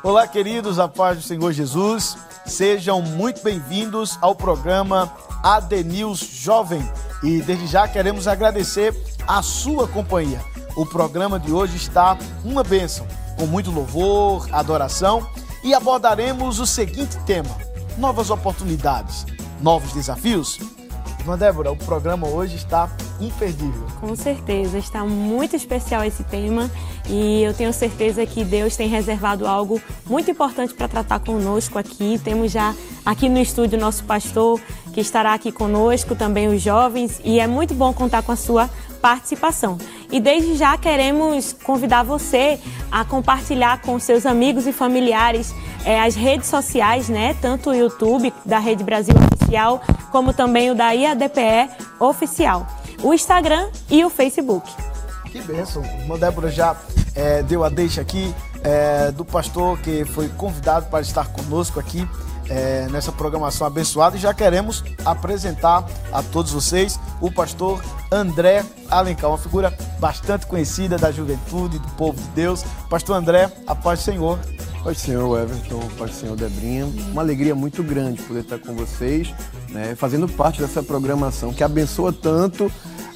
Olá, queridos, a paz do Senhor Jesus. Sejam muito bem-vindos ao programa ADNews Jovem. E desde já queremos agradecer a sua companhia. O programa de hoje está uma bênção, com muito louvor, adoração, e abordaremos o seguinte tema: novas oportunidades, novos desafios. Irmã Débora, o programa hoje está imperdível. Com certeza, está muito especial esse tema e eu tenho certeza que Deus tem reservado algo muito importante para tratar conosco aqui. Temos já aqui no estúdio o nosso pastor que estará aqui conosco, também os jovens, e é muito bom contar com a sua participação. E desde já queremos convidar você a compartilhar com seus amigos e familiares as redes sociais, né? Tanto o YouTube da Rede Brasil Oficial, como também o da IADPE Oficial, o Instagram e o Facebook. Que bênção! Irmã Débora já deu a deixa aqui do pastor que foi convidado para estar conosco aqui nessa programação abençoada, e já queremos apresentar a todos vocês o pastor André Alencar, uma figura bastante conhecida da juventude, do povo de Deus. Pastor André, a paz do Senhor. Paz do Senhor, Everton, paz do Senhor, Debrinha. Uma alegria muito grande poder estar com vocês, né, fazendo parte dessa programação que abençoa tanto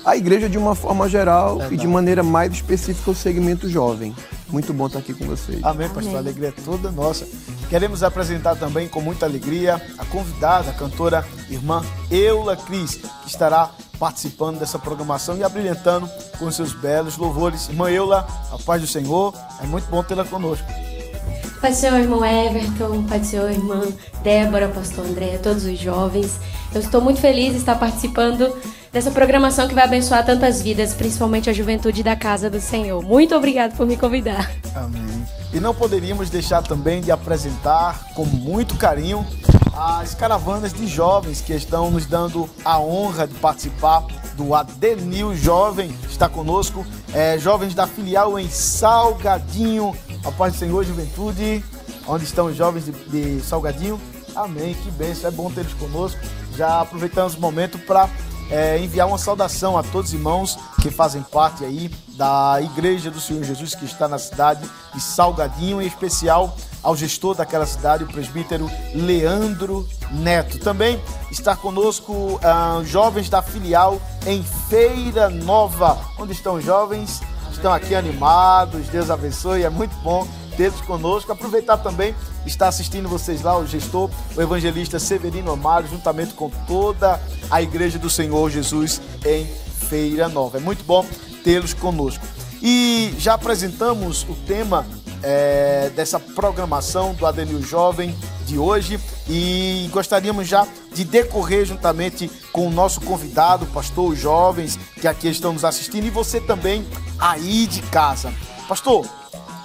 a igreja de uma forma geral. Verdade. E de maneira mais específica o segmento jovem. Muito bom estar aqui com vocês. Amém, pastor. Amém. A alegria é toda nossa. Queremos apresentar também com muita alegria a convidada, a cantora irmã Eula Cris, que estará participando dessa programação e abrilhantando com seus belos louvores. Irmã Eula, a paz do Senhor, é muito bom tê-la conosco. Pai do Senhor, irmão Everton, Pai do Senhor, irmã Débora, pastor André, todos os jovens. Eu estou muito feliz de estar participando dessa programação que vai abençoar tantas vidas, principalmente a juventude da casa do Senhor. Muito obrigado por me convidar. Amém. E não poderíamos deixar também de apresentar com muito carinho as caravanas de jovens que estão nos dando a honra de participar do ADNews Jovem. Está conosco jovens da filial em Salgadinho. A paz do Senhor, juventude. Onde estão os jovens de Salgadinho? Amém, que bênção, é bom tê-los conosco. Já aproveitamos o momento para enviar uma saudação a todos os irmãos que fazem parte aí da Igreja do Senhor Jesus, que está na cidade de Salgadinho, em especial ao gestor daquela cidade, o presbítero Leandro Neto. Também está conosco jovens da filial em Feira Nova. Onde estão os jovens? Estão aqui animados, Deus abençoe, é muito bom tê-los conosco. Aproveitar também, está assistindo vocês lá, o gestor, o evangelista Severino Amaro, juntamente com toda a Igreja do Senhor Jesus em Feira Nova. É muito bom tê-los conosco. E já apresentamos o tema dessa programação do ADNews Jovem de hoje, e gostaríamos já de decorrer juntamente com o nosso convidado, o pastor, os jovens que aqui estão nos assistindo, e você também aí de casa. Pastor,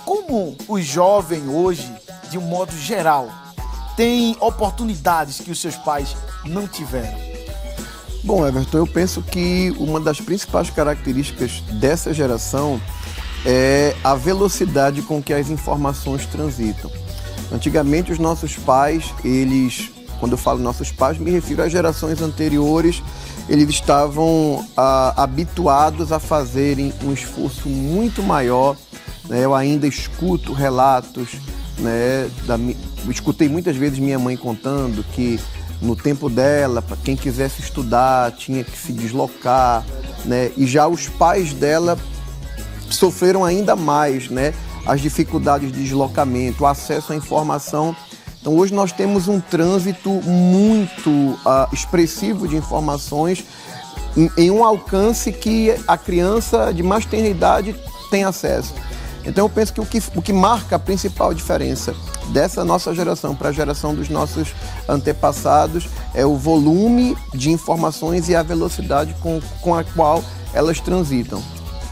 como os jovens hoje, de um modo geral, têm oportunidades que os seus pais não tiveram? Bom, Everton, eu penso que uma das principais características dessa geração é a velocidade com que as informações transitam. Antigamente, os nossos pais, quando eu falo nossos pais, me refiro às gerações anteriores, eles estavam habituados a fazerem um esforço muito maior, né? Eu ainda escuto relatos, né? Escutei muitas vezes minha mãe contando que no tempo dela, para quem quisesse estudar, tinha que se deslocar, né? E já os pais dela sofreram ainda mais, né? As dificuldades de deslocamento, o acesso à informação. Então hoje nós temos um trânsito muito expressivo de informações em um alcance que a criança de mais tenra idade tem acesso. Então eu penso que o que marca a principal diferença dessa nossa geração para a geração dos nossos antepassados é o volume de informações e a velocidade com a qual elas transitam.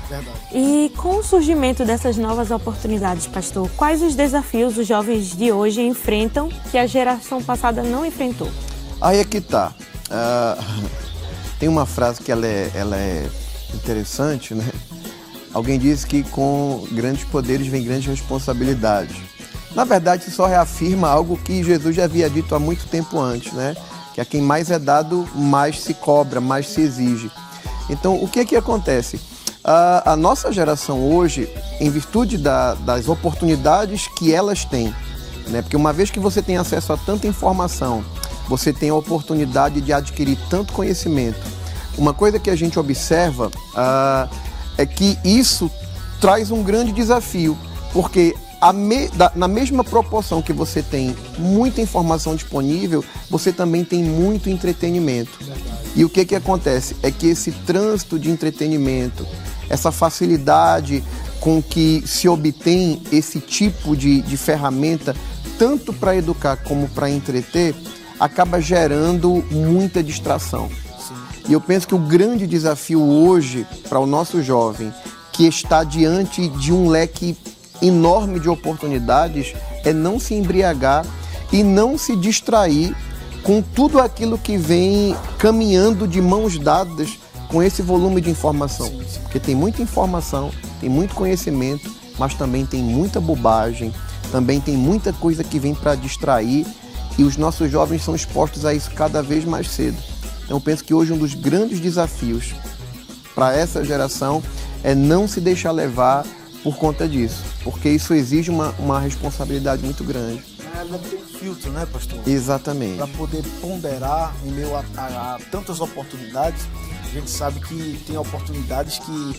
Verdade. E com o surgimento dessas novas oportunidades, pastor, quais os desafios os jovens de hoje enfrentam que a geração passada não enfrentou? Aí é que tá. Tem uma frase que ela é interessante, né? Alguém disse que com grandes poderes vem grandes responsabilidades. Na verdade, isso só reafirma algo que Jesus já havia dito há muito tempo antes, né? Que a quem mais é dado, mais se cobra, mais se exige. Então, o que acontece? A nossa geração hoje, em virtude das oportunidades que elas têm, né? Porque uma vez que você tem acesso a tanta informação, você tem a oportunidade de adquirir tanto conhecimento. Uma coisa que a gente observa é que isso traz um grande desafio, porque na mesma proporção que você tem muita informação disponível, você também tem muito entretenimento. E o que acontece? É que esse trânsito de entretenimento, essa facilidade com que se obtém esse tipo de ferramenta, tanto para educar como para entreter, acaba gerando muita distração. E eu penso que o grande desafio hoje para o nosso jovem, que está diante de um leque enorme de oportunidades, é não se embriagar e não se distrair com tudo aquilo que vem caminhando de mãos dadas com esse volume de informação. Porque tem muita informação, tem muito conhecimento, mas também tem muita bobagem, também tem muita coisa que vem para distrair, e os nossos jovens são expostos a isso cada vez mais cedo. Então eu penso que hoje um dos grandes desafios para essa geração é não se deixar levar por conta disso, porque isso exige uma responsabilidade muito grande. Deve ter um filtro, né, pastor? Exatamente. Para poder ponderar em meio a tantas oportunidades. A gente sabe que tem oportunidades que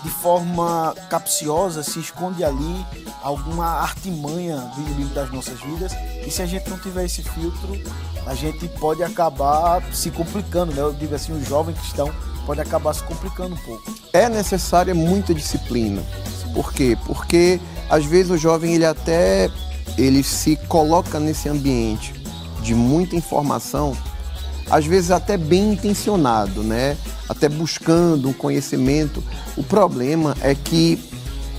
de forma capciosa se esconde ali alguma artimanha do inimigo das nossas vidas, e se a gente não tiver esse filtro, a gente pode acabar se complicando, né? Eu digo assim, o jovem cristão pode acabar se complicando um pouco. É necessária muita disciplina. Por quê? Porque às vezes o jovem ele se coloca nesse ambiente de muita informação, às vezes até bem intencionado, né? Até buscando um conhecimento. O problema é que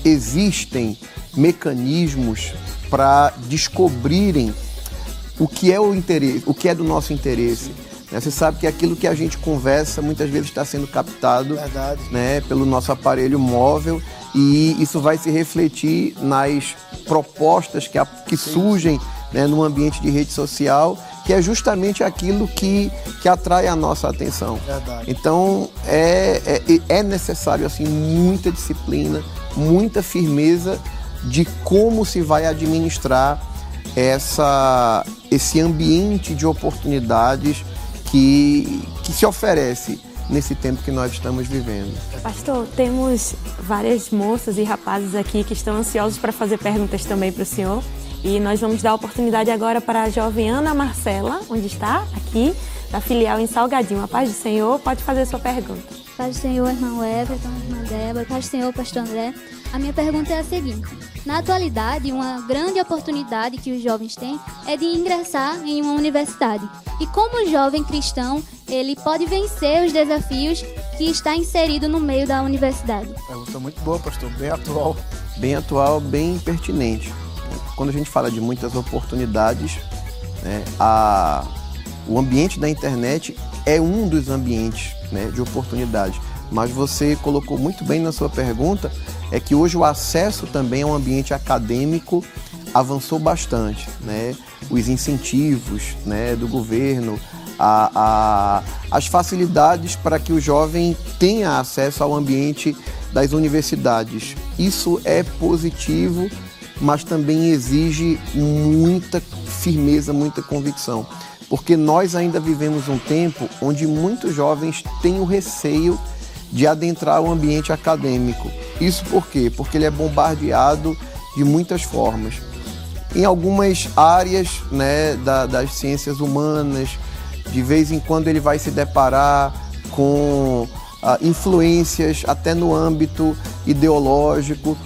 existem mecanismos para descobrirem o que é o interesse, o que é do nosso interesse. Você sabe que aquilo que a gente conversa muitas vezes está sendo captado, né, pelo nosso aparelho móvel, e isso vai se refletir nas propostas que surgem, né, no ambiente de rede social, que é justamente aquilo que atrai a nossa atenção. Então é necessário assim, muita disciplina, muita firmeza de como se vai administrar esse ambiente de oportunidades que se oferece nesse tempo que nós estamos vivendo. Pastor, temos várias moças e rapazes aqui que estão ansiosos para fazer perguntas também para o senhor. E nós vamos dar a oportunidade agora para a jovem Ana Marcela, onde está? Aqui, da filial em Salgadinho. A paz do Senhor, pode fazer a sua pergunta. Paz do Senhor, irmão Everton, irmã Débora, paz do Senhor, pastor André. A minha pergunta é a seguinte: na atualidade, uma grande oportunidade que os jovens têm é de ingressar em uma universidade. E como jovem cristão, ele pode vencer os desafios que está inserido no meio da universidade? Pergunta muito boa, pastor, bem atual. Bem atual, bem pertinente. Quando a gente fala de muitas oportunidades, né, o ambiente da internet é um dos ambientes, né, de oportunidades. Mas você colocou muito bem na sua pergunta, é que hoje o acesso também ao ambiente acadêmico avançou bastante, né? Os incentivos, né, do governo, as facilidades para que o jovem tenha acesso ao ambiente das universidades. Isso é positivo, mas também exige muita firmeza, muita convicção. Porque nós ainda vivemos um tempo onde muitos jovens têm o receio de adentrar o ambiente acadêmico. Isso por quê? Porque ele é bombardeado de muitas formas. Em algumas áreas, né, das ciências humanas, de vez em quando ele vai se deparar com influências até no âmbito ideológico.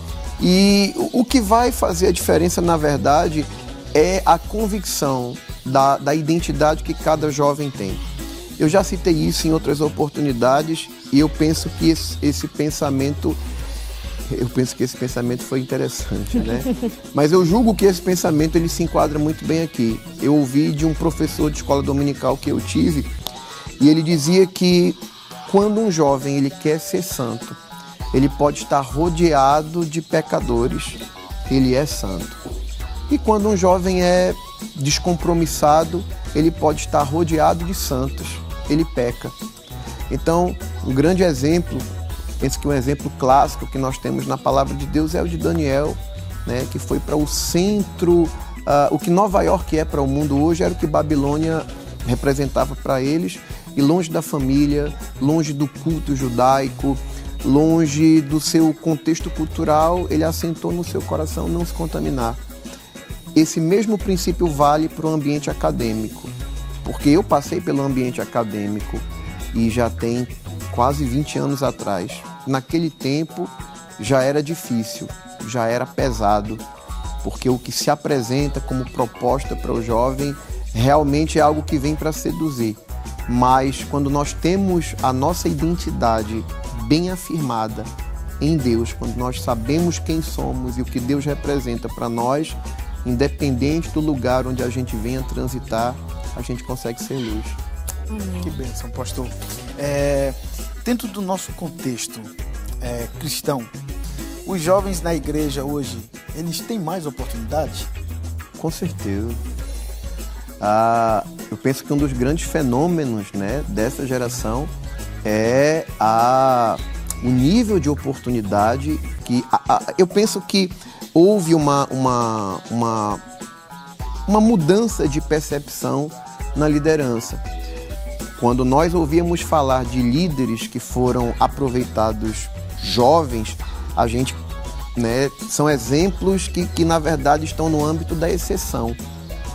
E o que vai fazer a diferença, na verdade, é a convicção da identidade que cada jovem tem. Eu já citei isso em outras oportunidades e eu penso que esse pensamento foi interessante, né? Mas eu julgo que esse pensamento ele se enquadra muito bem aqui. Eu ouvi de um professor de escola dominical que eu tive e ele dizia que quando um jovem ele quer ser santo, ele pode estar rodeado de pecadores, ele é santo. E quando um jovem é descompromissado, ele pode estar rodeado de santos, ele peca. Então, um grande exemplo, penso que um exemplo clássico que nós temos na palavra de Deus é o de Daniel, né, que foi para o centro. O que Nova York é para o mundo hoje era o que Babilônia representava para eles, e longe da família, longe do culto judaico, longe do seu contexto cultural, ele assentou no seu coração não se contaminar. Esse mesmo princípio vale para o ambiente acadêmico, porque eu passei pelo ambiente acadêmico e já tem quase 20 anos atrás. Naquele tempo já era difícil, já era pesado, porque o que se apresenta como proposta para o jovem realmente é algo que vem para seduzir. Mas quando nós temos a nossa identidade bem afirmada em Deus, quando nós sabemos quem somos e o que Deus representa para nós, independente do lugar onde a gente venha transitar, a gente consegue ser luz. Amém. Que bênção, pastor. Dentro do nosso contexto cristão, os jovens na igreja hoje, eles têm mais oportunidades? Com certeza. Eu penso que um dos grandes fenômenos, né, dessa geração é o nível de oportunidade que... eu penso que houve uma mudança de percepção na liderança. Quando nós ouvíamos falar de líderes que foram aproveitados jovens, a gente, né, são exemplos que na verdade estão no âmbito da exceção.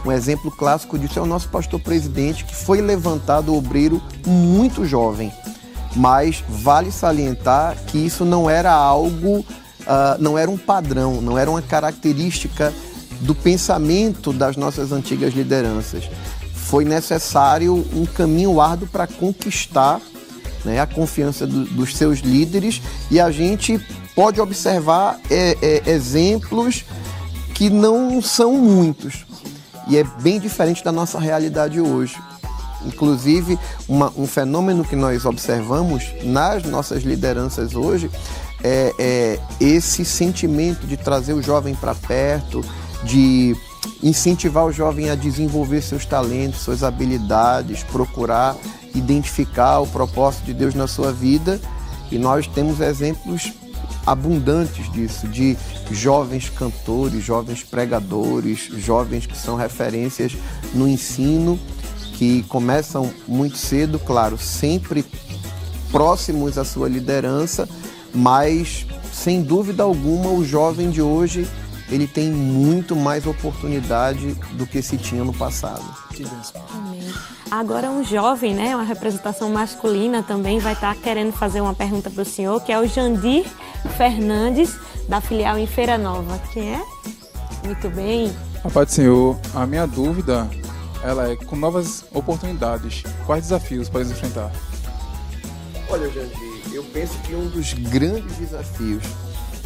Um exemplo clássico disso é o nosso pastor presidente, que foi levantado obreiro muito jovem. Mas vale salientar que isso não era algo, não era um padrão, não era uma característica do pensamento das nossas antigas lideranças. Foi necessário um caminho árduo para conquistar, né, a confiança dos seus líderes, e a gente pode observar exemplos que não são muitos, e é bem diferente da nossa realidade hoje. Inclusive, um fenômeno que nós observamos nas nossas lideranças hoje é esse sentimento de trazer o jovem para perto, de incentivar o jovem a desenvolver seus talentos, suas habilidades, procurar identificar o propósito de Deus na sua vida. E nós temos exemplos abundantes disso, de jovens cantores, jovens pregadores, jovens que são referências no ensino, que começam muito cedo, claro, sempre próximos à sua liderança, mas, sem dúvida alguma, o jovem de hoje, ele tem muito mais oportunidade do que se tinha no passado. Amém. Agora um jovem, né, uma representação masculina também vai estar querendo fazer uma pergunta para o senhor, que é o Jandir Fernandes, da filial em Feira Nova. Quem é? Muito bem. A paz do Senhor, a minha dúvida, ela é, com novas oportunidades, quais desafios podemos enfrentar? Olha, Jandir, eu penso que um dos grandes desafios,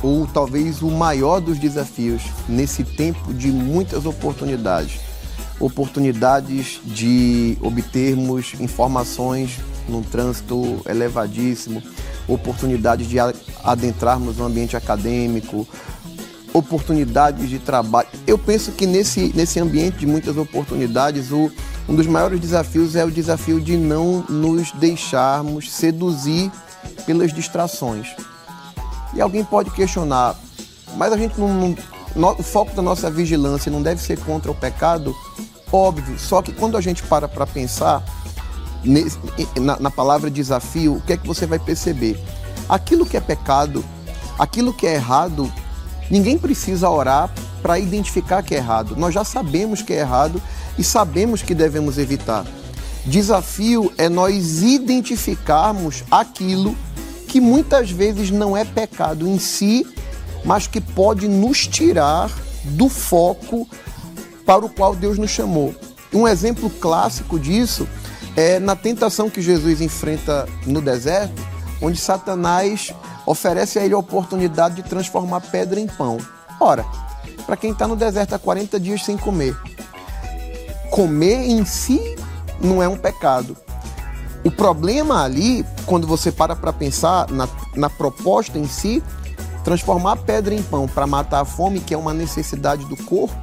ou talvez o maior dos desafios, nesse tempo de muitas oportunidades de obtermos informações num trânsito elevadíssimo, oportunidades de adentrarmos no ambiente acadêmico, oportunidades de trabalho. Eu penso que nesse ambiente de muitas oportunidades, um dos maiores desafios é o desafio de não nos deixarmos seduzir pelas distrações. E alguém pode questionar, mas a gente o foco da nossa vigilância não deve ser contra o pecado? Óbvio, só que quando a gente para pensar na palavra desafio, o que é que você vai perceber? Aquilo que é pecado, aquilo que é errado, ninguém precisa orar para identificar que é errado. Nós já sabemos que é errado e sabemos que devemos evitar. Desafio é nós identificarmos aquilo que muitas vezes não é pecado em si, mas que pode nos tirar do foco para o qual Deus nos chamou. Um exemplo clássico disso é na tentação que Jesus enfrenta no deserto, onde Satanás oferece a ele a oportunidade de transformar pedra em pão. Ora, para quem está no deserto há 40 dias sem comer, comer em si não é um pecado. O problema ali, quando você para pensar na proposta em si, transformar pedra em pão para matar a fome, que é uma necessidade do corpo,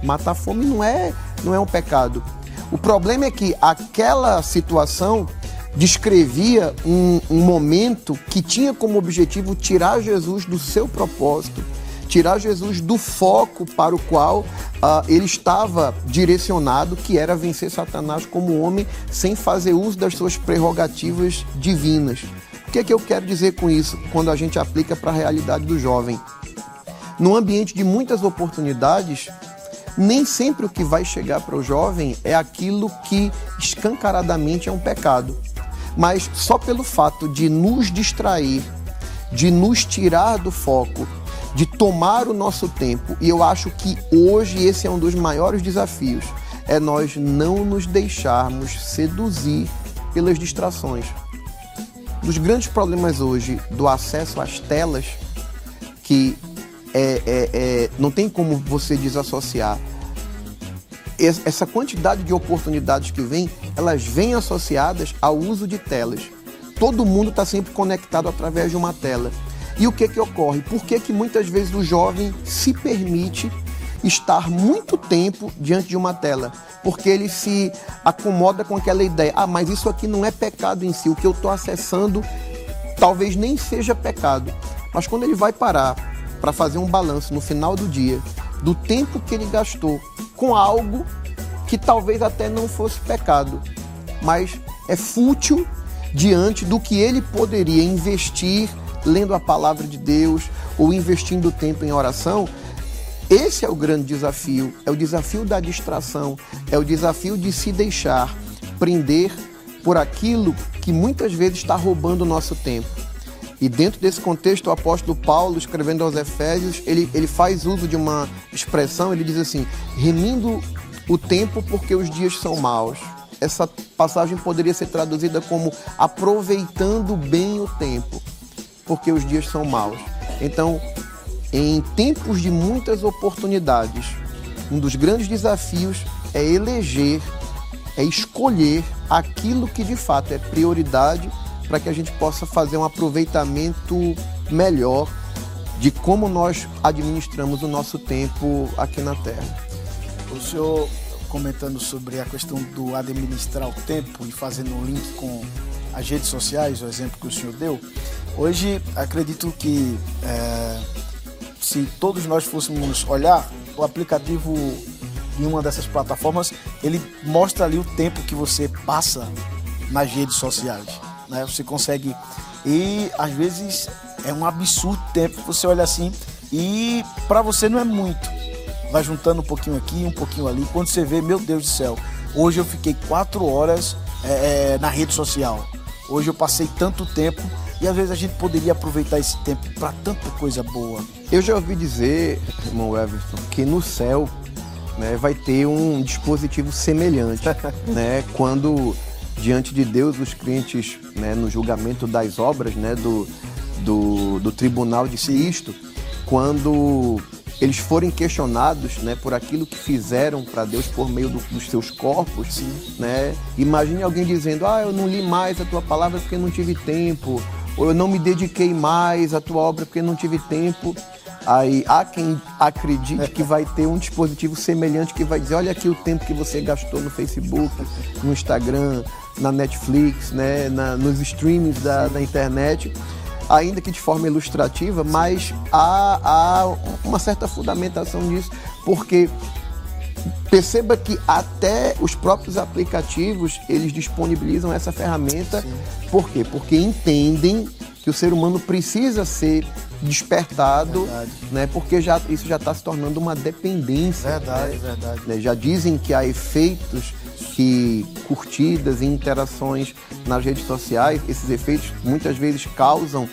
matar a fome não é um pecado. O problema é que aquela situação descrevia um momento que tinha como objetivo tirar Jesus do seu propósito, tirar Jesus do foco para o qual ele estava direcionado, que era vencer Satanás como homem, sem fazer uso das suas prerrogativas divinas. O que é que eu quero dizer com isso, quando a gente aplica para a realidade do jovem? No ambiente de muitas oportunidades, nem sempre o que vai chegar para o jovem é aquilo que escancaradamente é um pecado. Mas só pelo fato de nos distrair, de nos tirar do foco, de tomar o nosso tempo, e eu acho que hoje esse é um dos maiores desafios, é nós não nos deixarmos seduzir pelas distrações. Um dos grandes problemas hoje do acesso às telas, que não tem como você desassociar, essa quantidade de oportunidades que vem, elas vêm associadas ao uso de telas. Todo mundo está sempre conectado através de uma tela. E o que ocorre? Por que muitas vezes o jovem se permite estar muito tempo diante de uma tela? Porque ele se acomoda com aquela ideia, mas isso aqui não é pecado em si, o que eu estou acessando talvez nem seja pecado. Mas quando ele vai parar para fazer um balanço no final do dia, do tempo que ele gastou com algo que talvez até não fosse pecado, mas é fútil diante do que ele poderia investir lendo a palavra de Deus ou investindo tempo em oração. Esse é o grande desafio, é o desafio da distração, é o desafio de se deixar prender por aquilo que muitas vezes está roubando o nosso tempo. E dentro desse contexto, o apóstolo Paulo, escrevendo aos Efésios, ele faz uso de uma expressão, ele diz assim: remindo o tempo porque os dias são maus. Essa passagem poderia ser traduzida como aproveitando bem o tempo, porque os dias são maus. Então, em tempos de muitas oportunidades, um dos grandes desafios é eleger, é escolher aquilo que de fato é prioridade, para que a gente possa fazer um aproveitamento melhor de como nós administramos o nosso tempo aqui na Terra. O senhor comentando sobre a questão do administrar o tempo e fazendo um link com as redes sociais, o exemplo que o senhor deu, hoje acredito que se todos nós fôssemos olhar, o aplicativo de uma dessas plataformas, ele mostra ali o tempo que você passa nas redes sociais. Né? Você consegue, e às vezes é um absurdo tempo, você olha assim e para você não é muito, vai juntando um pouquinho aqui, um pouquinho ali, quando você vê, meu Deus do céu, hoje eu fiquei 4 horas na rede social, hoje eu passei tanto tempo, e às vezes a gente poderia aproveitar esse tempo para tanta coisa boa. Eu já ouvi dizer, irmão Everton, que no céu, né, vai ter um dispositivo semelhante, né, quando diante de Deus, os crentes, né, no julgamento das obras, né, do tribunal de Cristo, quando eles forem questionados, né, por aquilo que fizeram para Deus por meio dos seus corpos, né, imagine alguém dizendo: eu não li mais a tua palavra porque não tive tempo, ou eu não me dediquei mais à tua obra porque não tive tempo. Aí há quem acredite que vai ter um dispositivo semelhante que vai dizer: olha aqui o tempo que você gastou no Facebook, no Instagram, na Netflix, né, nos streamings da internet, ainda que de forma ilustrativa, mas há uma certa fundamentação disso, porque perceba que até os próprios aplicativos, eles disponibilizam essa ferramenta. Sim. Por quê? Porque entendem que o ser humano precisa ser despertado, né? Porque isso já está se tornando uma dependência. Verdade. Né? Já dizem que há efeitos que curtidas e interações nas redes sociais, esses efeitos muitas vezes causam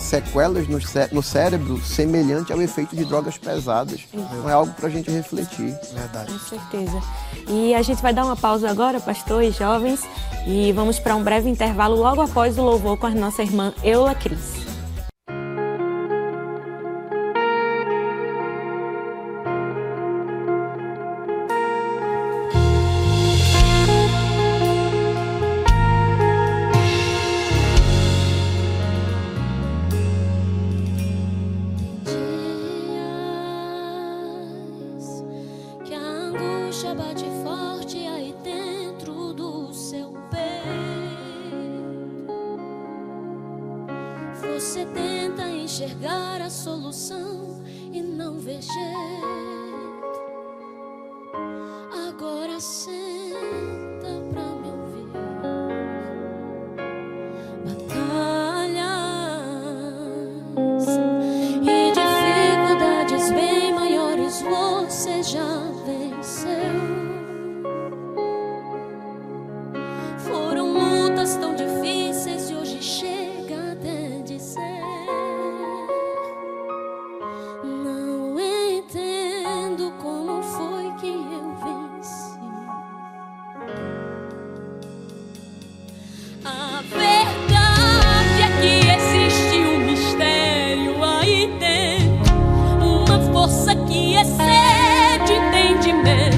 sequelas no cérebro semelhante ao efeito de drogas pesadas. Então é algo para a gente refletir. Verdade. Com certeza. E a gente vai dar uma pausa agora, pastor e jovens, e vamos para um breve intervalo logo após o louvor com a nossa irmã Eula Cris. Bate forte aí dentro do seu peito. Você tenta enxergar a solução e não ver jeito, agora senta pra me ouvir. Batalhas e dificuldades bem maiores você já venceu. Foram lutas tão difíceis e hoje chega até dizer: não entendo como foi que eu venci. A verdade é que existe um mistério aí dentro, uma força que excede entendimento,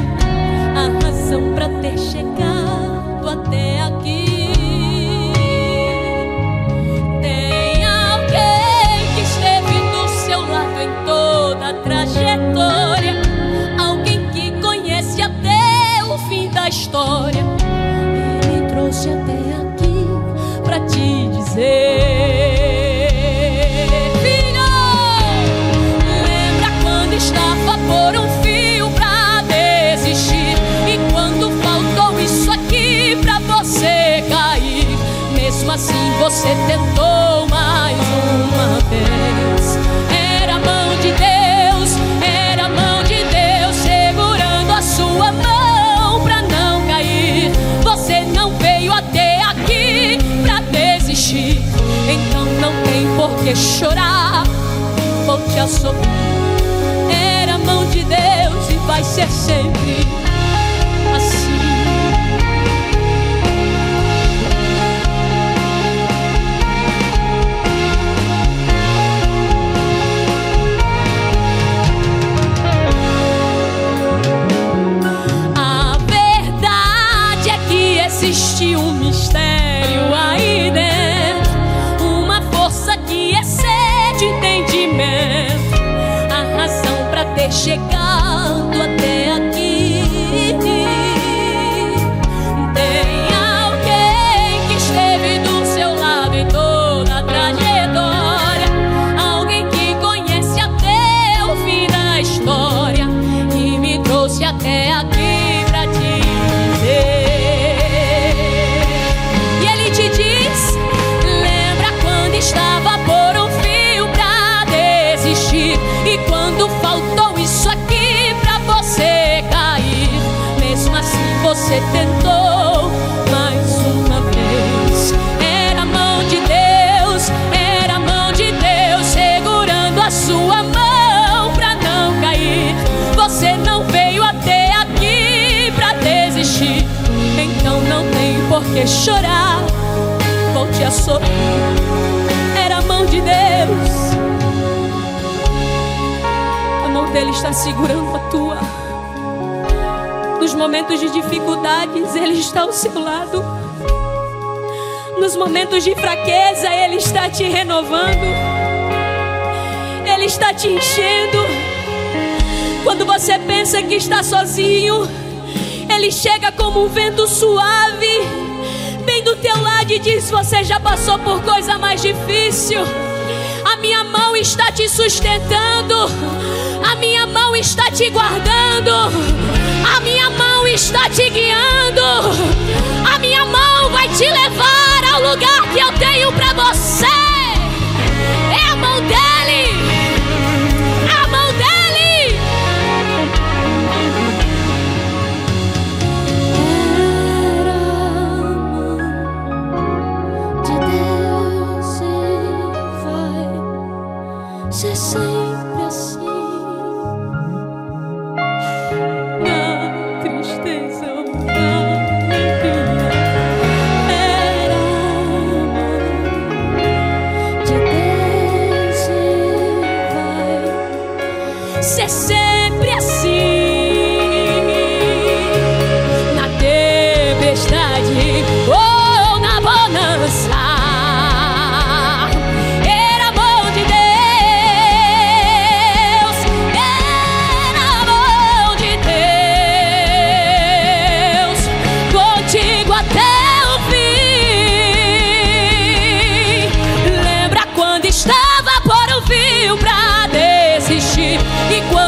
a razão pra ter chegado até aqui. Tem alguém que esteve do seu lado em toda a trajetória, alguém que conhece até o fim da história e me trouxe até aqui pra te dizer: filho, lembra quando estava por um fio pra desistir, e quando faltou isso aqui pra você cair, mesmo assim você tentou mais uma vez. Era a mão de Deus, era a mão de Deus segurando a sua mão pra não cair. Você não veio até aqui pra desistir, então não tem por que chorar ou te assombrar. Era a mão de Deus e vai ser sempre assim. A verdade é que existe um mistério aí dentro, uma força que excede entendimento, a razão pra ter chegado até aqui. Tem alguém que esteve do seu lado em toda a trajetória, alguém que conhece até o fim da história e me trouxe até aqui pra te dizer. E ele te diz: lembra quando estava por um fio pra desistir, e quando faltou isso aqui pra você cair, mesmo assim você tentou mais uma vez. Era a mão de Deus, era a mão de Deus segurando a sua mão pra não cair. Você não veio até aqui pra desistir, então não tem por que chorar ou te assombrar. Era a mão de Deus, a mão dele está segurando a tua. Nos momentos de dificuldades, ele está ao seu lado. Nos momentos de fraqueza, ele está te renovando, ele está te enchendo. Quando você pensa que está sozinho, ele chega como um vento suave, bem do teu lado, e diz: você já passou por coisa mais difícil. A minha mão está te sustentando, a minha mão está te guardando, a minha mão está te guiando, a minha mão vai te levar ao lugar que eu tenho pra você. É a mão dele, a mão dele. Ser sempre assim, na tristeza ou na alegria. Era a mão de Deus e vai ser sempre assim, na tempestade ou na bonança. Estava por um fio pra desistir, e quando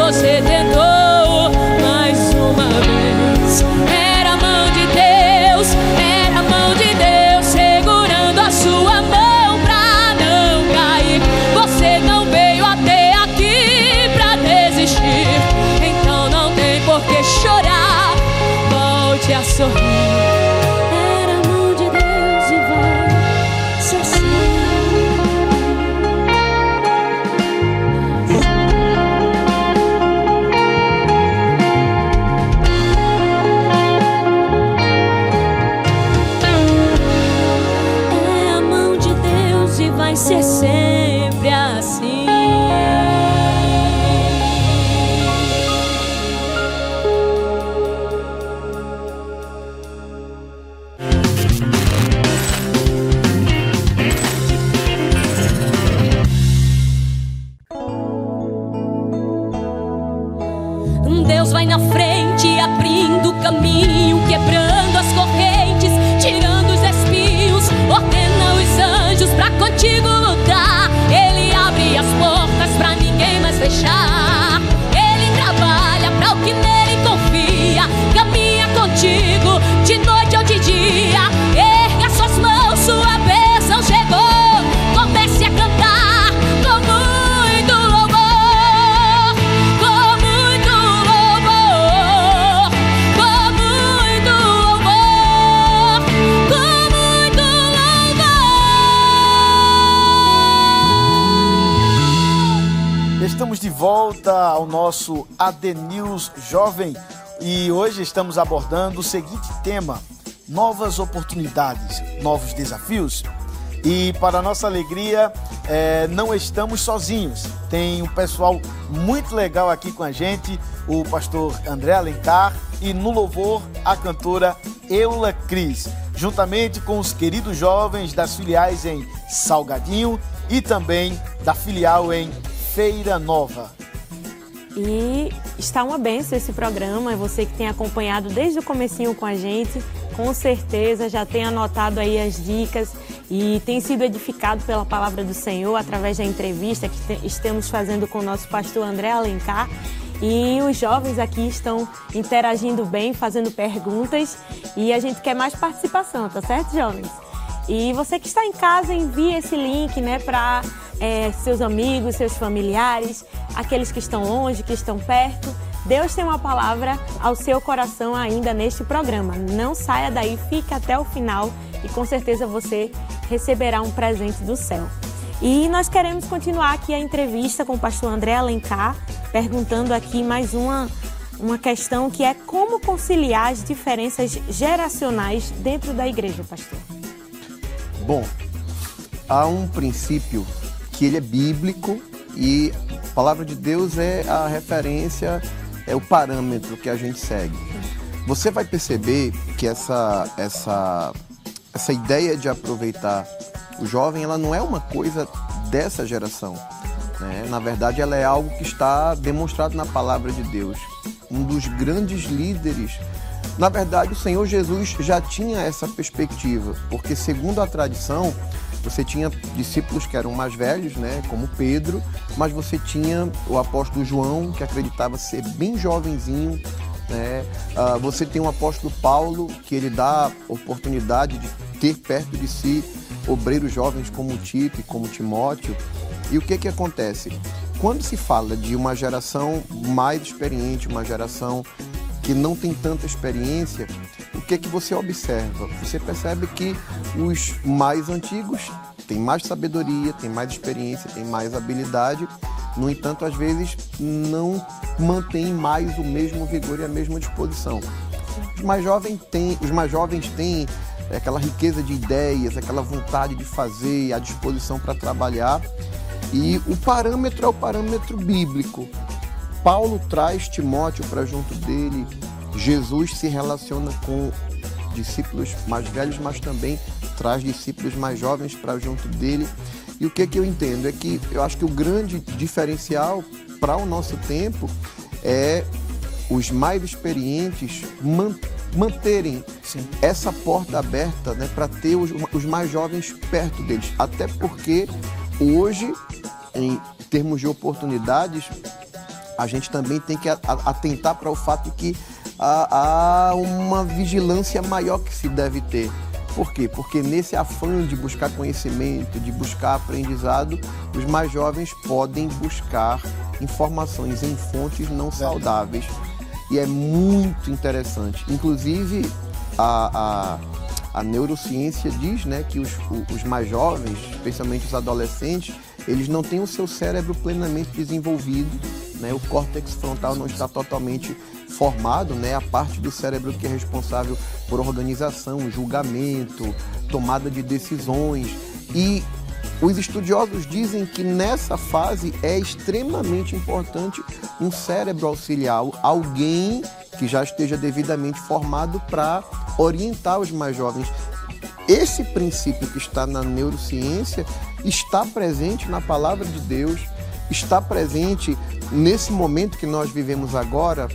você tentou mais uma vez. Era a mão de Deus, era a mão de Deus segurando a sua mão pra não cair. Você não veio até aqui pra desistir, então não tem por que chorar. Volte a sorrir. Era a mão de Deus e vai ser assim. É a mão de Deus e vai ser sempre assim. Deus vai na frente, abrindo o caminho, quebrando as correntes, tirando os espinhos, ordena os anjos pra contigo lutar. Ele abre as portas pra ninguém mais fechar. Ele trabalha pra o que nele confia, caminha contigo de noite ou de dia. Erga suas mãos, sua bênção chegou. Comece a cantar com muito louvor, com muito louvor, com muito louvor, com muito louvor. Estamos de volta ao nosso AD News Jovem e hoje estamos abordando o seguinte tema: novas oportunidades, novos desafios. E para nossa alegria, não estamos sozinhos. Tem um pessoal muito legal aqui com a gente, o pastor André Alencar e no louvor a cantora Eula Cris, juntamente com os queridos jovens das filiais em Salgadinho e também da filial em Feira Nova. E está uma bênção esse programa, você que tem acompanhado desde o comecinho com a gente, com certeza já tem anotado aí as dicas e tem sido edificado pela palavra do Senhor através da entrevista que estamos fazendo com o nosso pastor André Alencar. E os jovens aqui estão interagindo bem, fazendo perguntas e a gente quer mais participação, tá certo, jovens? E você que está em casa, envie esse link, né, para seus amigos, seus familiares, aqueles que estão longe, que estão perto. Deus tem uma palavra ao seu coração ainda neste programa. Não saia daí, fique até o final e com certeza você receberá um presente do céu. E nós queremos continuar aqui a entrevista com o pastor André Alencar, perguntando aqui mais uma questão que é como conciliar as diferenças geracionais dentro da igreja, pastor. Bom, há um princípio que ele é bíblico e a palavra de Deus é a referência, é o parâmetro que a gente segue. Você vai perceber que essa ideia de aproveitar o jovem, ela não é uma coisa dessa geração, né? Na verdade, ela é algo que está demonstrado na palavra de Deus. Um dos grandes líderes, na verdade, o Senhor Jesus já tinha essa perspectiva, porque segundo a tradição, você tinha discípulos que eram mais velhos, né, como Pedro, mas você tinha o apóstolo João, que acreditava ser bem jovenzinho, né? Você tem o apóstolo Paulo, que ele dá oportunidade de ter perto de si obreiros jovens como Tito e como Timóteo. E o que acontece? Quando se fala de uma geração mais experiente, uma geração que não tem tanta experiência, o que você observa? Você percebe que os mais antigos têm mais sabedoria, têm mais experiência, têm mais habilidade, no entanto, às vezes não mantêm mais o mesmo vigor e a mesma disposição. Os mais jovens têm aquela riqueza de ideias, aquela vontade de fazer, a disposição para trabalhar, e o parâmetro é o parâmetro bíblico. Paulo traz Timóteo para junto dele, Jesus se relaciona com discípulos mais velhos, mas também traz discípulos mais jovens para junto dele. E o que eu entendo é que eu acho que o grande diferencial para o nosso tempo é os mais experientes manterem essa porta aberta, né, para ter os mais jovens perto deles. Até porque hoje, em termos de oportunidades, a gente também tem que atentar para o fato de que há uma vigilância maior que se deve ter. Por quê? Porque nesse afã de buscar conhecimento, de buscar aprendizado, os mais jovens podem buscar informações em fontes não saudáveis. E é muito interessante. Inclusive, a neurociência diz, né, que os mais jovens, especialmente os adolescentes, eles não têm o seu cérebro plenamente desenvolvido, né? O córtex frontal não está totalmente formado, né? A parte do cérebro que é responsável por organização, julgamento, tomada de decisões. E os estudiosos dizem que nessa fase é extremamente importante um cérebro auxiliar, alguém que já esteja devidamente formado para orientar os mais jovens. Esse princípio que está na neurociência está presente na palavra de Deus, está presente nesse momento que nós vivemos agora,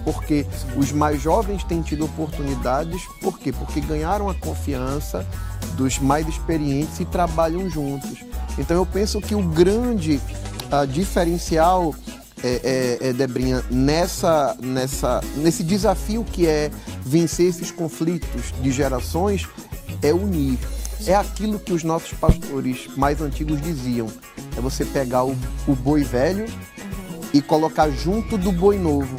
porque os mais jovens têm tido oportunidades. Por quê? Porque ganharam a confiança dos mais experientes e trabalham juntos. Então eu penso que o grande diferencial, Debrinha, nesse desafio que é vencer esses conflitos de gerações, é unir. É aquilo que os nossos pastores mais antigos diziam. É você pegar o boi velho e colocar junto do boi novo.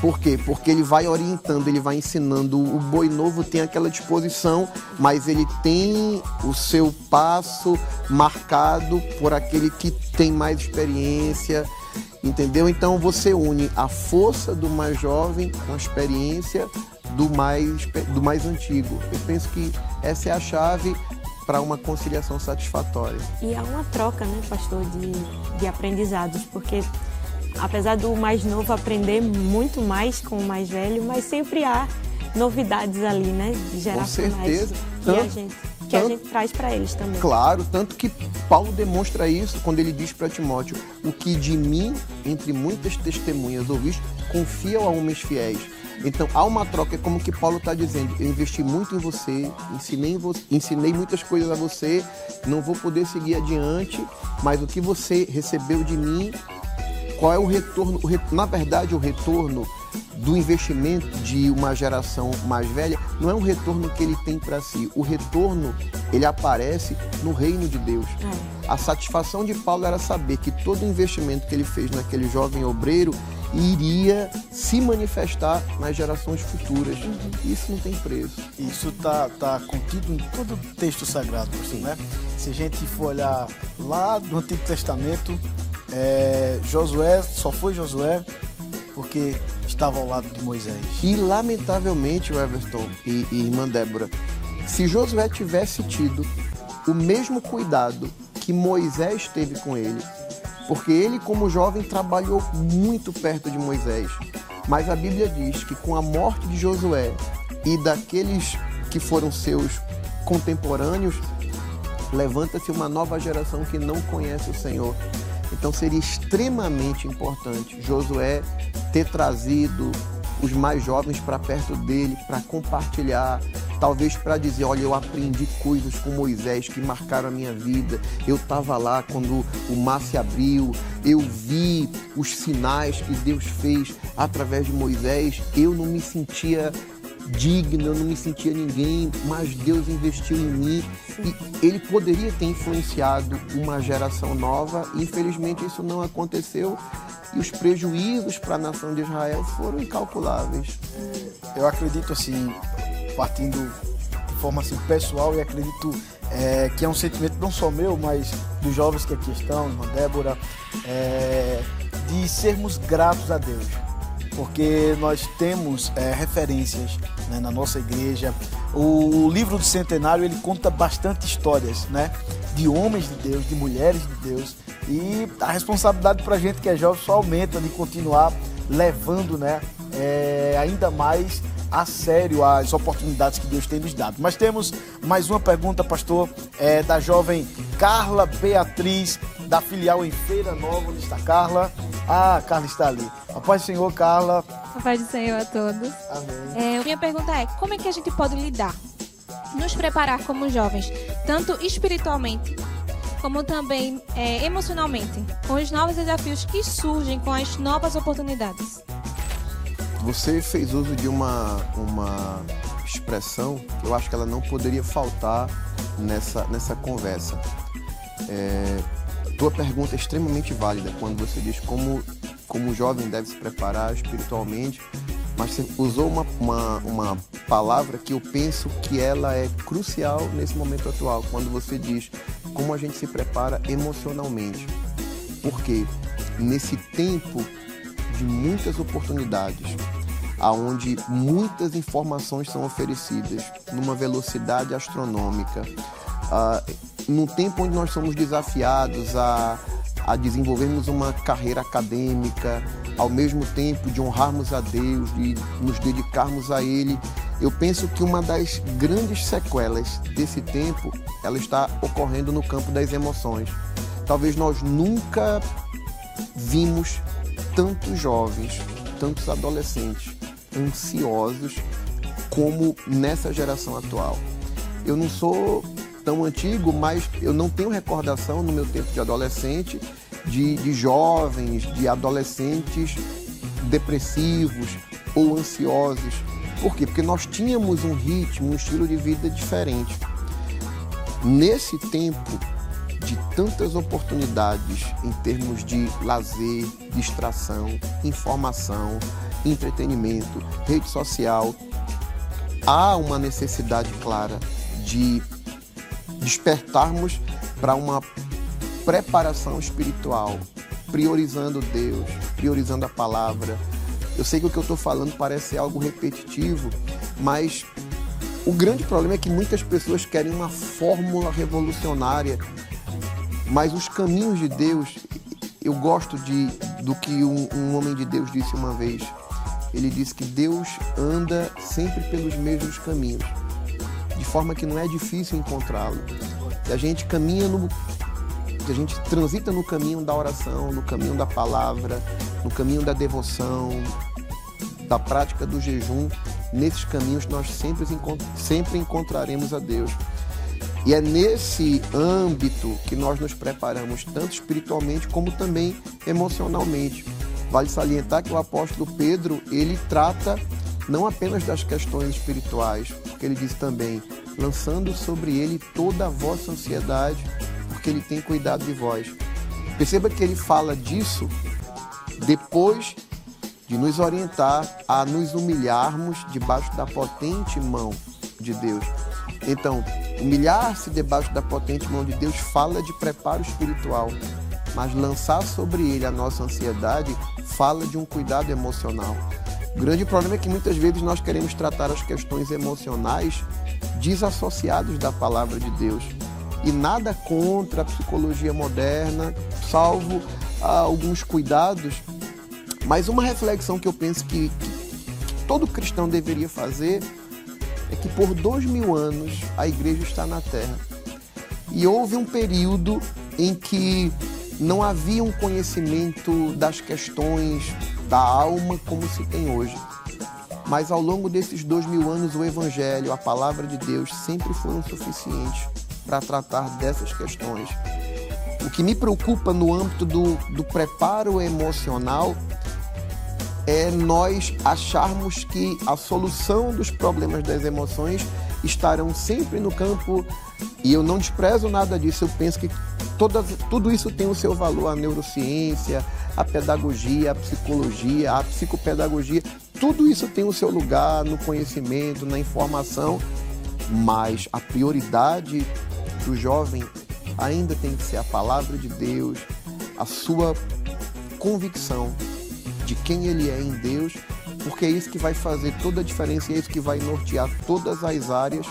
Por quê? Porque ele vai orientando, ele vai ensinando. O boi novo tem aquela disposição, mas ele tem o seu passo marcado por aquele que tem mais experiência, entendeu? Então você une a força do mais jovem com a experiência do mais antigo. Eu penso que essa é a chave para uma conciliação satisfatória. E há uma troca, né, pastor, de aprendizados, porque apesar do mais novo aprender muito mais com o mais velho, mas sempre há novidades ali, né, geracionais. Com certeza. Que a gente traz para eles também. Claro, tanto que Paulo demonstra isso quando ele diz para Timóteo: o que de mim, entre muitas testemunhas ouviste, confia a homens fiéis. Então há uma troca, é como que Paulo está dizendo: eu investi muito em você, ensinei muitas coisas a você, não vou poder seguir adiante, mas o que você recebeu de mim, qual é o retorno? Na verdade, o retorno do investimento de uma geração mais velha não é um retorno que ele tem para si. O retorno, ele aparece no reino de Deus. A satisfação de Paulo era saber que todo o investimento que ele fez naquele jovem obreiro iria se manifestar nas gerações futuras. Isso não tem preço. Isso tá contido em todo o texto sagrado, né? Se a gente for olhar lá no Antigo Testamento, Josué, só foi Josué porque estava ao lado de Moisés. E lamentavelmente, Everton e irmã Débora, se Josué tivesse tido o mesmo cuidado que Moisés teve com ele, porque ele, como jovem, trabalhou muito perto de Moisés, mas a Bíblia diz que com a morte de Josué e daqueles que foram seus contemporâneos, levanta-se uma nova geração que não conhece o Senhor. Então seria extremamente importante Josué ter trazido os mais jovens para perto dele, para compartilhar, talvez para dizer: olha, eu aprendi coisas com Moisés que marcaram a minha vida, eu estava lá quando o mar se abriu, eu vi os sinais que Deus fez através de Moisés, eu não me sentia digno, eu não me sentia ninguém, mas Deus investiu em mim. E ele poderia ter influenciado uma geração nova, e infelizmente isso não aconteceu, e os prejuízos para a nação de Israel foram incalculáveis. Eu acredito assim, partindo de forma assim, pessoal, e acredito que é um sentimento não só meu, mas dos jovens que aqui estão, irmã Débora, de sermos gratos a Deus. Porque nós temos referências, né, na nossa igreja. O livro do Centenário, ele conta bastante histórias, né, de homens de Deus, de mulheres de Deus. E a responsabilidade para a gente que é jovem só aumenta de continuar levando, né, ainda mais a sério as oportunidades que Deus tem nos dado. Mas temos mais uma pergunta, pastor, da jovem Carla Beatriz, da filial em Feira Nova. Onde está Carla? Ah, Carla está ali. A paz do Senhor, Carla. A paz do Senhor a todos. Amém. Minha pergunta é: como é que a gente pode lidar, nos preparar como jovens, tanto espiritualmente como também emocionalmente, com os novos desafios que surgem com as novas oportunidades? Você fez uso de uma expressão que eu acho que ela não poderia faltar nessa conversa. Tua pergunta é extremamente válida quando você diz como o jovem deve se preparar espiritualmente, mas você usou uma palavra que eu penso que ela é crucial nesse momento atual, quando você diz como a gente se prepara emocionalmente. Porque nesse tempo de muitas oportunidades, aonde muitas informações são oferecidas numa velocidade astronômica, num tempo onde nós somos desafiados a desenvolvermos uma carreira acadêmica, ao mesmo tempo de honrarmos a Deus, de nos dedicarmos a Ele, eu penso que uma das grandes sequelas desse tempo, ela está ocorrendo no campo das emoções. Talvez nós nunca vimos tantos jovens, tantos adolescentes ansiosos como nessa geração atual. Eu não sou tão antigo, mas eu não tenho recordação no meu tempo de adolescente de jovens, de adolescentes depressivos ou ansiosos. Por quê? Porque nós tínhamos um ritmo, um estilo de vida diferente. Nesse tempo de tantas oportunidades em termos de lazer, distração, informação, entretenimento, rede social, há uma necessidade clara de despertarmos para uma preparação espiritual, priorizando Deus, priorizando a palavra. Eu sei que o que eu estou falando parece algo repetitivo, mas o grande problema é que muitas pessoas querem uma fórmula revolucionária, mas os caminhos de Deus, eu gosto do que um homem de Deus disse uma vez. Ele disse que Deus anda sempre pelos mesmos caminhos, de forma que não é difícil encontrá-lo. E a gente a gente transita no caminho da oração, no caminho da palavra, no caminho da devoção, da prática do jejum. Nesses caminhos nós sempre encontraremos a Deus. E é nesse âmbito que nós nos preparamos, tanto espiritualmente como também emocionalmente. Vale salientar que o apóstolo Pedro, ele trata não apenas das questões espirituais, porque ele diz também, lançando sobre ele toda a vossa ansiedade, porque ele tem cuidado de vós. Perceba que ele fala disso depois de nos orientar a nos humilharmos debaixo da potente mão de Deus. Então, humilhar-se debaixo da potente mão de Deus fala de preparo espiritual, mas lançar sobre ele a nossa ansiedade fala de um cuidado emocional. O grande problema é que muitas vezes nós queremos tratar as questões emocionais desassociados da palavra de Deus. E nada contra a psicologia moderna, salvo alguns cuidados, mas uma reflexão que eu penso que todo cristão deveria fazer é que por 2000 anos a igreja está na terra. E houve um período em que não havia um conhecimento das questões da alma como se tem hoje. Mas ao longo desses 2000 anos o Evangelho, a palavra de Deus, sempre foram suficientes para tratar dessas questões. O que me preocupa no âmbito do preparo emocional é nós acharmos que a solução dos problemas das emoções estarão sempre no campo, e eu não desprezo nada disso, eu penso que tudo isso tem o seu valor, a neurociência, a pedagogia, a psicologia, a psicopedagogia, tudo isso tem o seu lugar no conhecimento, na informação, mas a prioridade do jovem ainda tem que ser a palavra de Deus, a sua convicção de quem ele é em Deus, porque é isso que vai fazer toda a diferença, é isso que vai nortear todas as áreas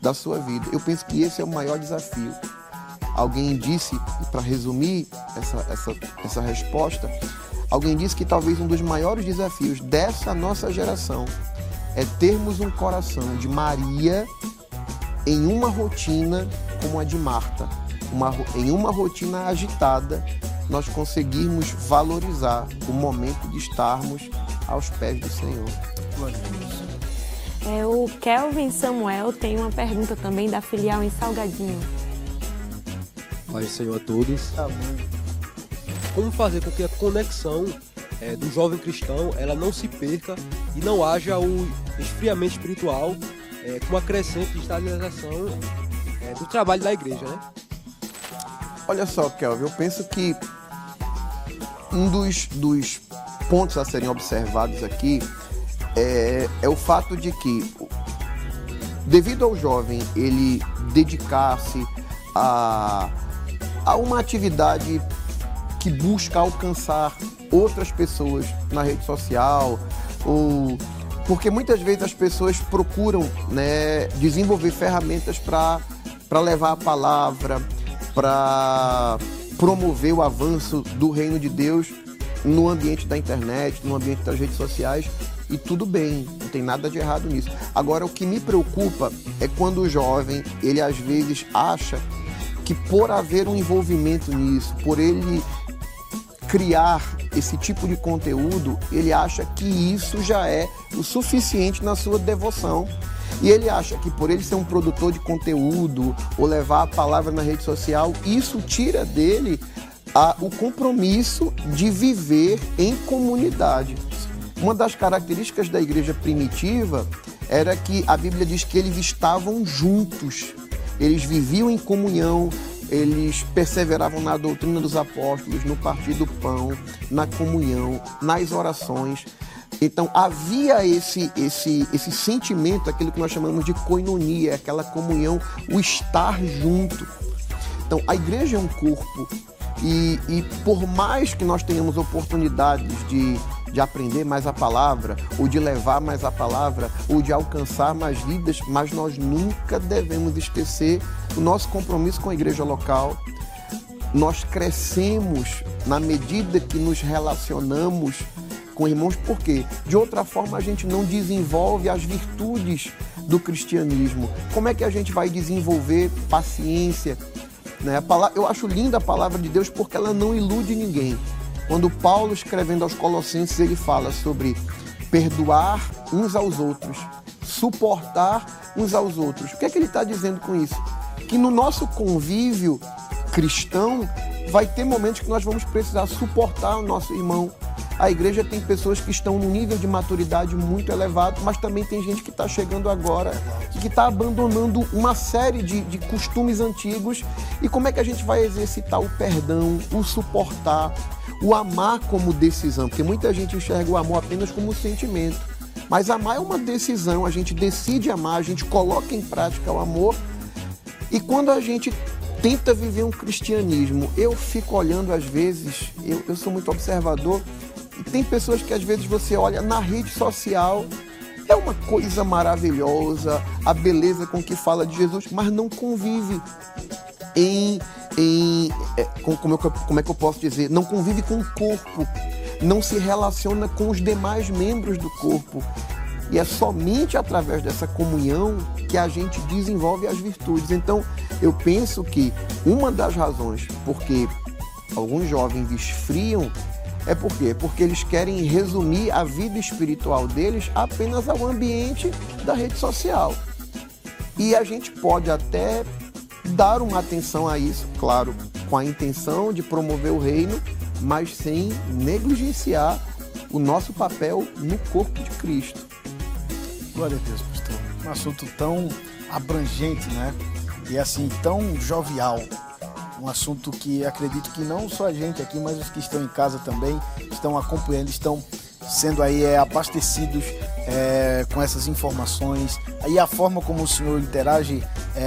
da sua vida. Eu penso que esse é o maior desafio. Alguém disse, para resumir essa resposta, alguém disse que talvez um dos maiores desafios dessa nossa geração é termos um coração de Maria em uma rotina como a de Marta. Em uma rotina agitada, nós conseguirmos valorizar o momento de estarmos aos pés do Senhor. O Kelvin Samuel tem uma pergunta também da filial em Salgadinho. Paz do Senhor a todos. Amém. Como fazer com que a conexão do jovem cristão ela não se perca e não haja o esfriamento espiritual com a crescente digitalização do trabalho da igreja, né? Olha só, Kelvin, eu penso que um dos pontos a serem observados aqui é o fato de que, devido ao jovem ele dedicar-se a uma atividade que busca alcançar outras pessoas na rede social, porque muitas vezes as pessoas procuram, né, desenvolver ferramentas para levar a palavra, para promover o avanço do reino de Deus no ambiente da internet, no ambiente das redes sociais, e tudo bem, não tem nada de errado nisso. Agora, o que me preocupa é quando o jovem, ele às vezes acha que por haver um envolvimento nisso, por ele criar esse tipo de conteúdo, ele acha que isso já é o suficiente na sua devoção. E ele acha que por ele ser um produtor de conteúdo ou levar a palavra na rede social, isso tira dele o compromisso de viver em comunidade. Uma das características da igreja primitiva era que a Bíblia diz que eles estavam juntos, eles viviam em comunhão, eles perseveravam na doutrina dos apóstolos, no partir do pão, na comunhão, nas orações. Então havia esse sentimento, aquilo que nós chamamos de koinonia, aquela comunhão, o estar junto. Então a igreja é um corpo e por mais que nós tenhamos oportunidades de aprender mais a palavra, ou de levar mais a palavra, ou de alcançar mais vidas, mas nós nunca devemos esquecer o nosso compromisso com a igreja local. Nós crescemos na medida que nos relacionamos com irmãos, porque de outra forma a gente não desenvolve as virtudes do cristianismo. Como é que a gente vai desenvolver paciência? Né? Eu acho linda a palavra de Deus porque ela não ilude ninguém. Quando Paulo, escrevendo aos Colossenses, ele fala sobre perdoar uns aos outros, suportar uns aos outros. O que é que ele está dizendo com isso? Que no nosso convívio cristão vai ter momentos que nós vamos precisar suportar o nosso irmão. A igreja tem pessoas que estão num nível de maturidade muito elevado, mas também tem gente que está chegando agora e que está abandonando uma série de costumes antigos. E como é que a gente vai exercitar o perdão, o suportar, o amar como decisão? Porque muita gente enxerga o amor apenas como sentimento. Mas amar é uma decisão, a gente decide amar, a gente coloca em prática o amor. E quando a gente tenta viver um cristianismo, eu fico olhando às vezes, eu sou muito observador, e tem pessoas que às vezes você olha na rede social, é uma coisa maravilhosa, a beleza com que fala de Jesus, mas não convive como é que eu posso dizer? Não convive com o corpo, não se relaciona com os demais membros do corpo. E é somente através dessa comunhão que a gente desenvolve as virtudes. Então, eu penso que uma das razões porque alguns jovens esfriam é porque eles querem resumir a vida espiritual deles apenas ao ambiente da rede social. E a gente pode até dar uma atenção a isso, claro, com a intenção de promover o reino, mas sem negligenciar o nosso papel no corpo de Cristo. Glória a Deus, pastor. Um assunto tão abrangente, né? E assim, tão jovial. Um assunto que acredito que não só a gente aqui, mas os que estão em casa também estão acompanhando, estão sendo aí abastecidos com essas informações. Aí a forma como o senhor interage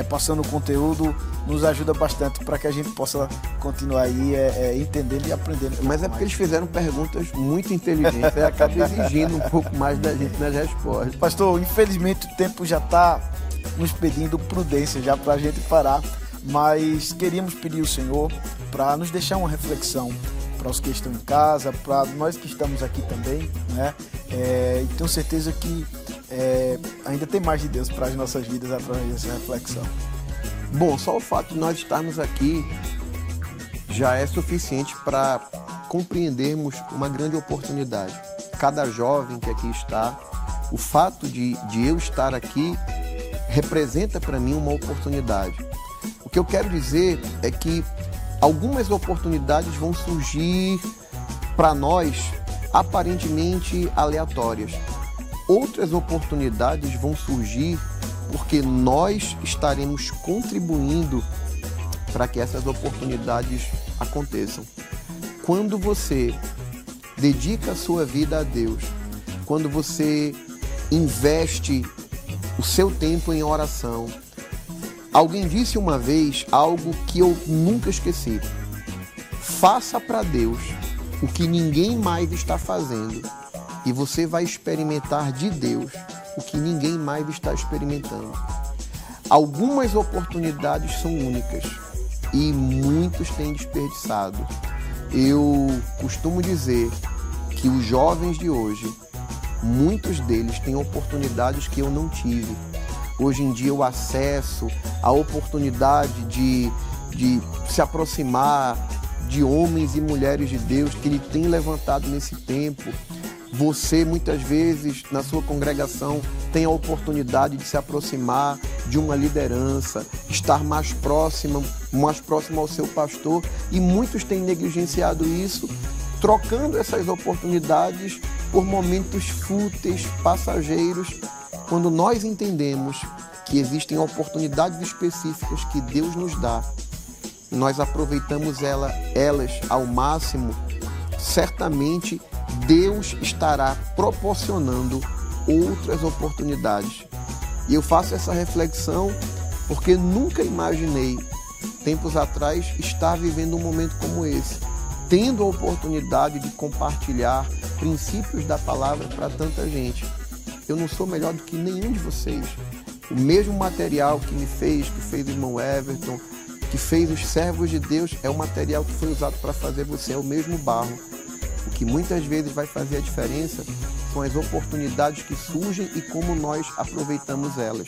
passando o conteúdo nos ajuda bastante para que a gente possa continuar aí entendendo e aprendendo. Mas é porque eles fizeram perguntas muito inteligentes, acaba exigindo um pouco mais da gente nas respostas. Pastor, infelizmente o tempo já está nos pedindo prudência já para a gente parar, mas queríamos pedir ao Senhor para nos deixar uma reflexão para os que estão em casa, para nós que estamos aqui também, né? E tenho certeza que ainda tem mais de Deus para as nossas vidas através dessa reflexão. Bom, só o fato de nós estarmos aqui já é suficiente para compreendermos uma grande oportunidade. Cada jovem que aqui está, o fato de eu estar aqui representa para mim uma oportunidade. O que eu quero dizer é que algumas oportunidades vão surgir para nós aparentemente aleatórias. Outras oportunidades vão surgir porque nós estaremos contribuindo para que essas oportunidades aconteçam. Quando você dedica a sua vida a Deus, quando você investe o seu tempo em oração. Alguém disse uma vez algo que eu nunca esqueci. Faça para Deus o que ninguém mais está fazendo e você vai experimentar de Deus o que ninguém mais está experimentando. Algumas oportunidades são únicas e muitos têm desperdiçado. Eu costumo dizer que os jovens de hoje, muitos deles têm oportunidades que eu não tive. Hoje em dia o acesso, a oportunidade de se aproximar de homens e mulheres de Deus que Ele tem levantado nesse tempo. Você, muitas vezes, na sua congregação, tem a oportunidade de se aproximar de uma liderança, estar mais próximo ao seu pastor, e muitos têm negligenciado isso, trocando essas oportunidades por momentos fúteis, passageiros, quando nós entendemos que existem oportunidades específicas que Deus nos dá, nós aproveitamos elas ao máximo, certamente Deus estará proporcionando outras oportunidades. E eu faço essa reflexão porque nunca imaginei, tempos atrás, estar vivendo um momento como esse, tendo a oportunidade de compartilhar princípios da palavra para tanta gente. Eu não sou melhor do que nenhum de vocês. O mesmo material que fez o irmão Everton, que fez os servos de Deus, é o material que foi usado para fazer você, é o mesmo barro. O que muitas vezes vai fazer a diferença são as oportunidades que surgem e como nós aproveitamos elas.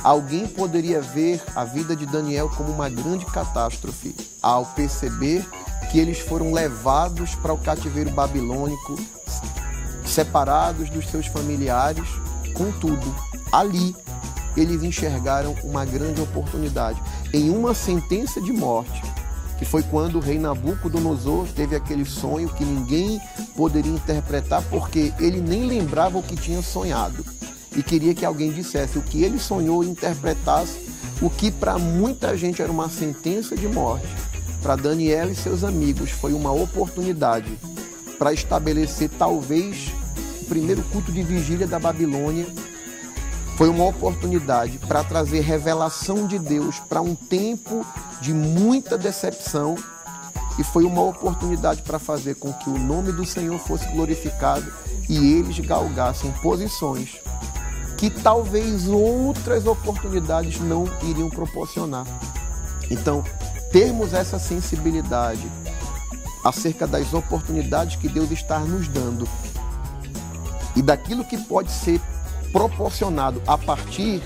Alguém poderia ver a vida de Daniel como uma grande catástrofe ao perceber que eles foram levados para o cativeiro babilônico, separados dos seus familiares. Contudo, ali eles enxergaram uma grande oportunidade. Em uma sentença de morte, que foi quando o rei Nabucodonosor teve aquele sonho que ninguém poderia interpretar, porque ele nem lembrava o que tinha sonhado. E queria que alguém dissesse o que ele sonhou e interpretasse o que para muita gente era uma sentença de morte. Para Daniel e seus amigos foi uma oportunidade para estabelecer talvez o primeiro culto de vigília da Babilônia. Foi uma oportunidade para trazer revelação de Deus para um tempo de muita decepção, e foi uma oportunidade para fazer com que o nome do Senhor fosse glorificado e eles galgassem posições que talvez outras oportunidades não iriam proporcionar. Então, termos essa sensibilidade acerca das oportunidades que Deus está nos dando e daquilo que pode ser proporcionado a partir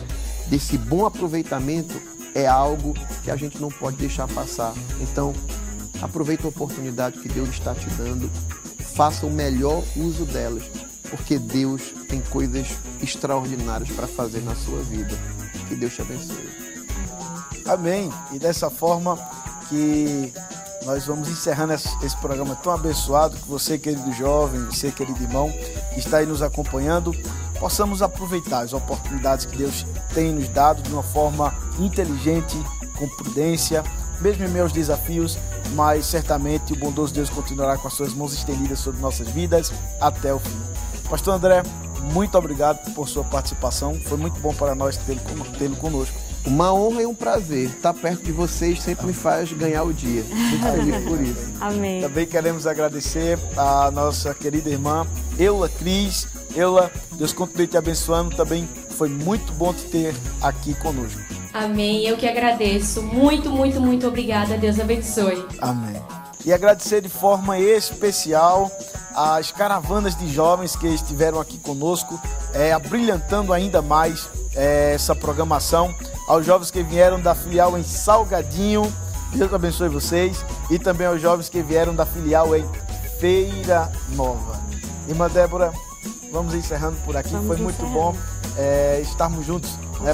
desse bom aproveitamento é algo que a gente não pode deixar passar. Então, aproveita a oportunidade que Deus está te dando, faça o melhor uso delas, porque Deus tem coisas extraordinárias para fazer na sua vida. Que Deus te abençoe. Amém. E dessa forma que nós vamos encerrando esse programa tão abençoado, que você, querido jovem, você, querido irmão, que está aí nos acompanhando, possamos aproveitar as oportunidades que Deus tem nos dado de uma forma inteligente, com prudência, mesmo em meio aos desafios, mas certamente o bondoso Deus continuará com as suas mãos estendidas sobre nossas vidas até o fim. Pastor André, muito obrigado por sua participação, foi muito bom para nós tê-lo conosco. Uma honra e um prazer. Estar perto de vocês sempre me faz ganhar o dia. Muito feliz por isso. Amém. Também queremos agradecer a nossa querida irmã Eula Cris. Eula, Deus continue te abençoando. Também foi muito bom te ter aqui conosco. Amém. Eu que agradeço. Muito, muito, muito obrigada. Deus abençoe. Amém. E agradecer de forma especial as caravanas de jovens que estiveram aqui conosco, abrilhantando ainda mais essa programação. Aos jovens que vieram da filial em Salgadinho, Deus abençoe vocês. E também aos jovens que vieram da filial em Feira Nova. Irmã Débora, vamos encerrando por aqui. Foi muito bom estarmos juntos,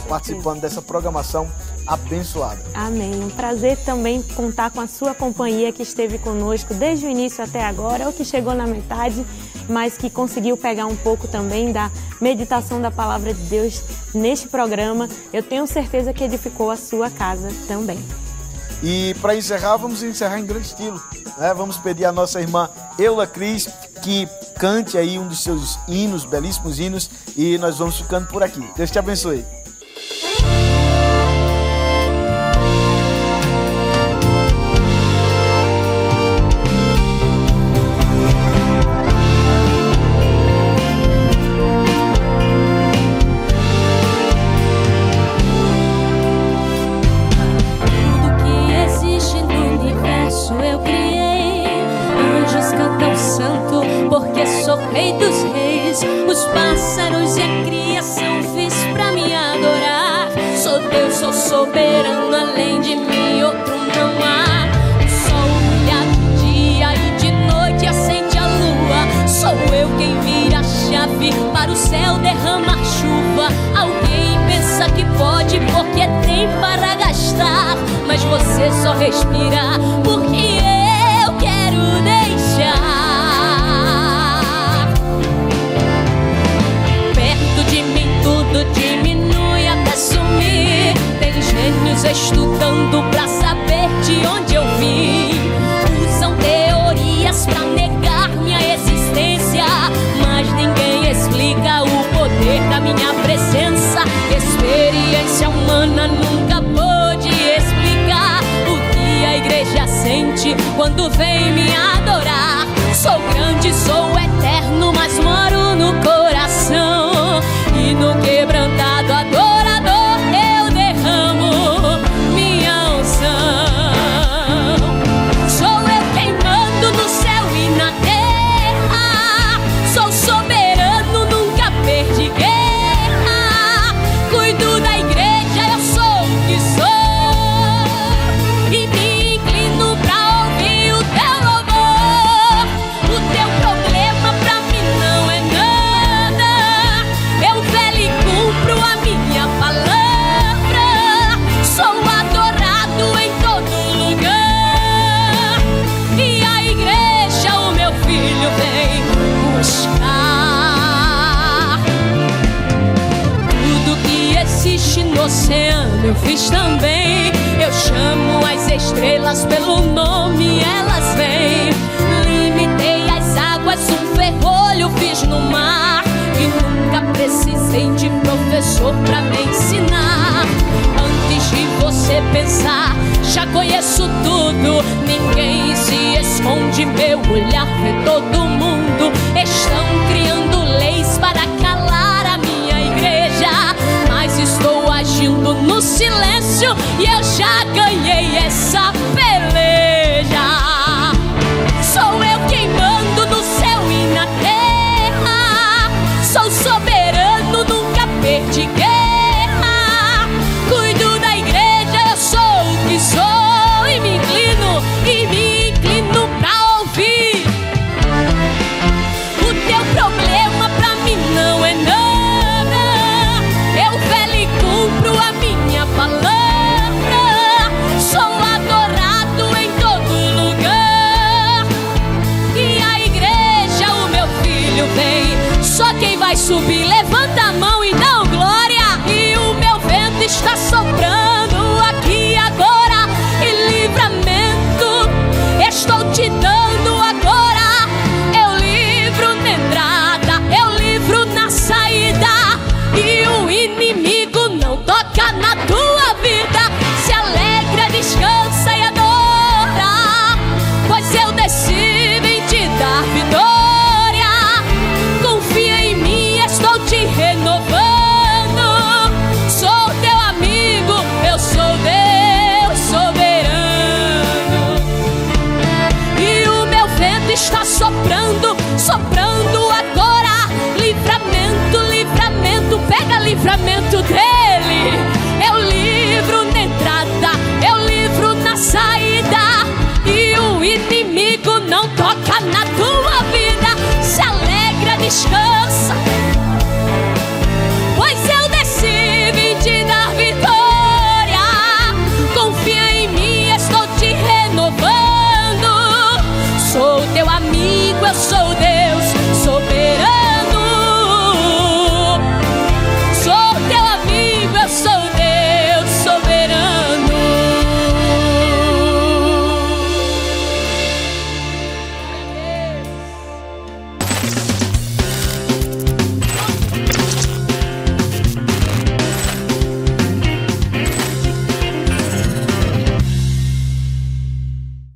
participando dessa programação abençoada. Amém. Um prazer também contar com a sua companhia que esteve conosco desde o início até agora, ou que chegou na metade, mas que conseguiu pegar um pouco também da meditação da Palavra de Deus neste programa. Eu tenho certeza que edificou a sua casa também. E para encerrar, vamos encerrar em grande estilo, né? Vamos pedir à nossa irmã Eula Cris que cante aí um dos seus hinos, belíssimos hinos, e nós vamos ficando por aqui. Deus te abençoe. Rei dos reis, os pássaros e a criação fiz pra me adorar. Sou Deus, sou soberano, além de mim outro não há. O sol brilha de dia e de noite acende a lua. Sou eu quem vira a chave para o céu derramar chuva. Alguém pensa que pode porque tem para gastar, mas você só respira porque eu quero deixar. Diminui até sumir. Tem gênios estudando pra saber de onde eu vim. Usam teorias pra negar minha existência, mas ninguém explica o poder da minha presença. Experiência humana nunca pôde explicar o que a igreja sente quando vem me adorar. Sou grande, sou eterno, mas moro no coração. E no quebrantado adorador eu derramo minha unção. Sou eu quem mando no céu e na terra. Sou soberano, nunca perdi guerra. Cuido da igreja, eu sou o que sou. E me inclino pra ouvir o teu louvor. O teu problema pra mim não é nada. Eu velho e cumpro a minha palavra. Sou adorado em todo lugar. E a igreja o meu filho vem buscar. Tudo que existe no oceano eu fiz também. Eu chamo as estrelas pelo nome, elas vêm. Limitei as águas, um ferrolho fiz no mar. E nunca precisei de professor pra me ensinar. Antes de você pensar, já conheço tudo. Ninguém se esconde, meu olhar vê todo mundo. Estão criando leis para calar a minha igreja, mas estou agindo no silêncio e eu já ganhei essa peleja. Sou eu quem mando no céu e na terra. Sou soberano, nunca perdi guerra. Cuido da igreja, eu sou o que sou. E me inclino pra ouvir. O teu problema pra mim não é nada. Eu velho e cumpro a minha palavra. Sou adorado em todo lugar. E a igreja o meu filho vem. Só quem vai subir, levanta a mão e dá glória. E o meu vento está soprando aqui agora. E livramento estou te dando agora. Eu livro na entrada, eu livro na saída. E o inimigo não toca na tua vida. Se alegra, descansa e adora, pois eu desci, vim te dar vitória. Te renovando, sou teu amigo, eu sou Deus soberano. E o meu vento está soprando, soprando agora. Livramento, livramento, pega livramento dele. Eu livro na entrada, eu livro na saída. E o inimigo não toca na tua vida. Se alegra, descansa, pois eu desci, vim te dar vitória. teu amigo eu sou